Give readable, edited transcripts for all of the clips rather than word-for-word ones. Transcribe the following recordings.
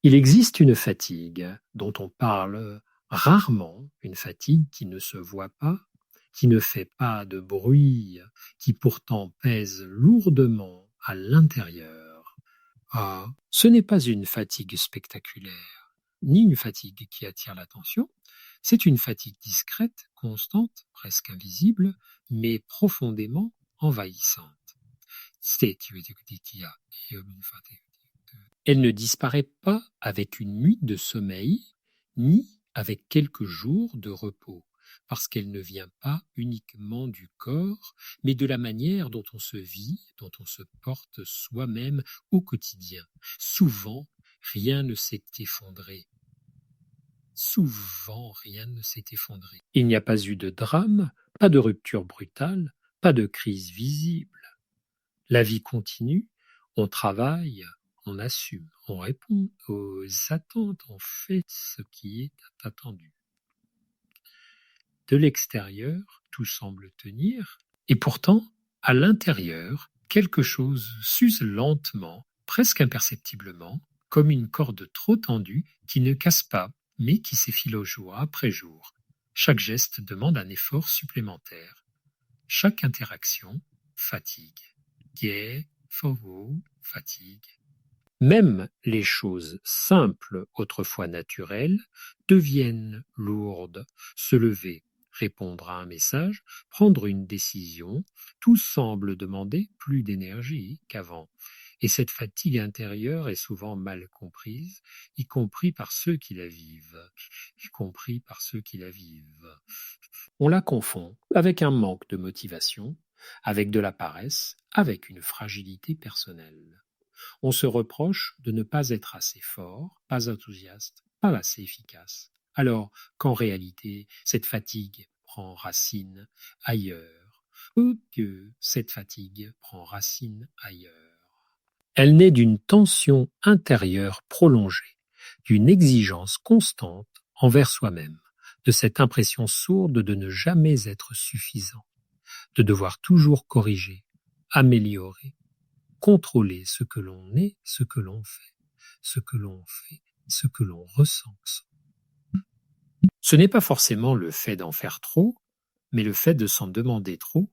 Il existe une fatigue dont on parle rarement, une fatigue qui ne se voit pas, qui ne fait pas de bruit, qui pourtant pèse lourdement à l'intérieur. Ah, ce n'est pas une fatigue spectaculaire, ni une fatigue qui attire l'attention, c'est une fatigue discrète, constante, presque invisible, mais profondément envahissante. Elle ne disparaît pas avec une nuit de sommeil, ni avec quelques jours de repos, parce qu'elle ne vient pas uniquement du corps, mais de la manière dont on se vit, dont on se porte soi-même au quotidien. Souvent, rien ne s'est effondré. Souvent, rien ne s'est effondré. Il n'y a pas eu de drame, pas de rupture brutale, pas de crise visible. La vie continue, on travaille, on assume, on répond aux attentes, on fait ce qui est attendu. De l'extérieur, tout semble tenir, et pourtant, à l'intérieur, quelque chose s'use lentement, presque imperceptiblement, comme une corde trop tendue qui ne casse pas, mais qui s'effile jour après jour. Chaque geste demande un effort supplémentaire. Chaque interaction fatigue. Guerre, fauveau, fatigue. Même les choses simples, autrefois naturelles, deviennent lourdes. Se lever, répondre à un message, prendre une décision, tout semble demander plus d'énergie qu'avant. Et cette fatigue intérieure est souvent mal comprise, y compris par ceux qui la vivent. Y compris par ceux qui la vivent. On la confond avec un manque de motivation, avec de la paresse, avec une fragilité personnelle. On se reproche de ne pas être assez fort, pas enthousiaste, pas assez efficace. Alors qu'en réalité, cette fatigue prend racine ailleurs, ou que cette fatigue prend racine ailleurs. Elle naît d'une tension intérieure prolongée, d'une exigence constante envers soi-même, de cette impression sourde de ne jamais être suffisant, de devoir toujours corriger, améliorer, contrôler ce que l'on est, ce que l'on fait, ce que l'on fait, ce que l'on ressent. Ce n'est pas forcément le fait d'en faire trop, mais le fait de s'en demander trop,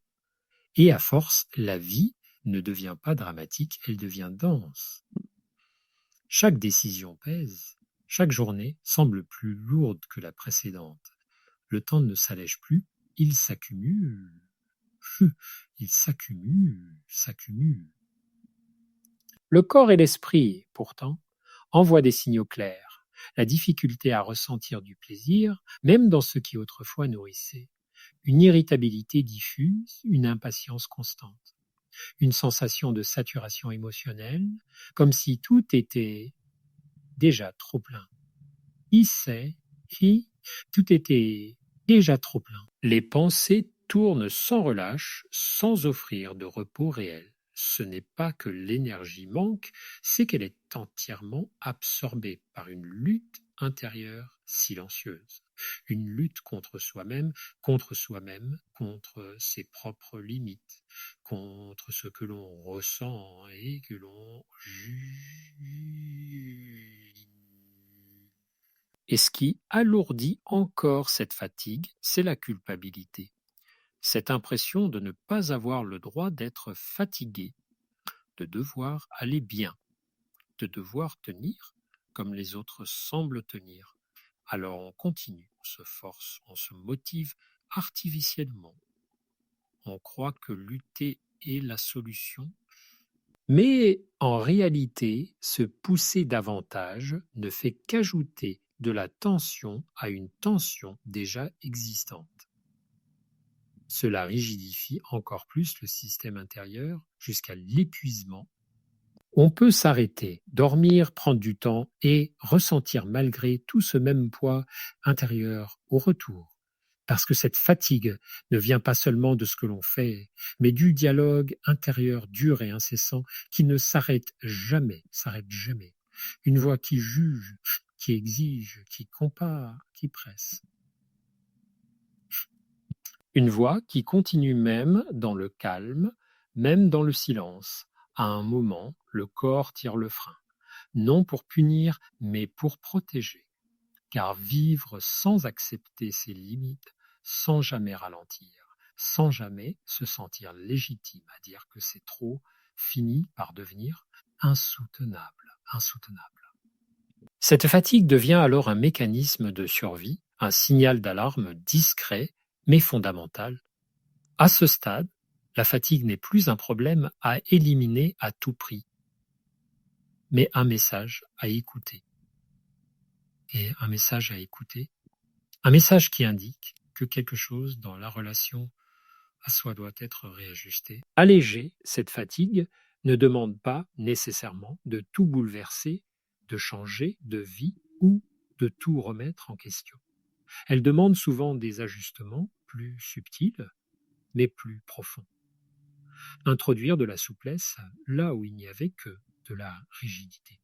et à force, la vie ne devient pas dramatique, elle devient dense. Chaque décision pèse, chaque journée semble plus lourde que la précédente. Le temps ne s'allège plus, il s'accumule, il s'accumule. Le corps et l'esprit, pourtant, envoient des signaux clairs. La difficulté à ressentir du plaisir, même dans ce qui autrefois nourrissait. Une irritabilité diffuse, une impatience constante. Une sensation de saturation émotionnelle, comme si tout était déjà trop plein. Tout était déjà trop plein. Les pensées tournent sans relâche, sans offrir de repos réel. Ce n'est pas que l'énergie manque, c'est qu'elle est entièrement absorbée par une lutte intérieure silencieuse. Une lutte contre soi-même, contre ses propres limites, contre ce que l'on ressent et que l'on juge. Et ce qui alourdit encore cette fatigue, c'est la culpabilité. Cette impression de ne pas avoir le droit d'être fatigué, de devoir aller bien, de devoir tenir comme les autres semblent tenir. Alors on continue, on se force, on se motive artificiellement. On croit que lutter est la solution. Mais en réalité, se pousser davantage ne fait qu'ajouter de la tension à une tension déjà existante. Cela rigidifie encore plus le système intérieur jusqu'à l'épuisement. On peut s'arrêter, dormir, prendre du temps et ressentir malgré tout ce même poids intérieur au retour. Parce que cette fatigue ne vient pas seulement de ce que l'on fait, mais du dialogue intérieur dur et incessant qui ne s'arrête jamais. Une voix qui juge, qui exige, qui compare, qui presse. Une voix qui continue même dans le calme, même dans le silence. À un moment, le corps tire le frein. non pour punir, mais pour protéger. Car vivre sans accepter ses limites, sans jamais ralentir, sans jamais se sentir légitime à dire que c'est trop, finit par devenir insoutenable, insoutenable. Cette fatigue devient alors un mécanisme de survie, un signal d'alarme discret mais fondamental. À ce stade, la fatigue n'est plus un problème à éliminer à tout prix, mais un message à écouter. Et un message à écouter, un message qui indique que quelque chose dans la relation à soi doit être réajusté. Alléger cette fatigue ne demande pas nécessairement de tout bouleverser, de changer de vie ou de tout remettre en question. Elle demande souvent des ajustements plus subtils, mais plus profonds. Introduire de la souplesse là où il n'y avait que de la rigidité.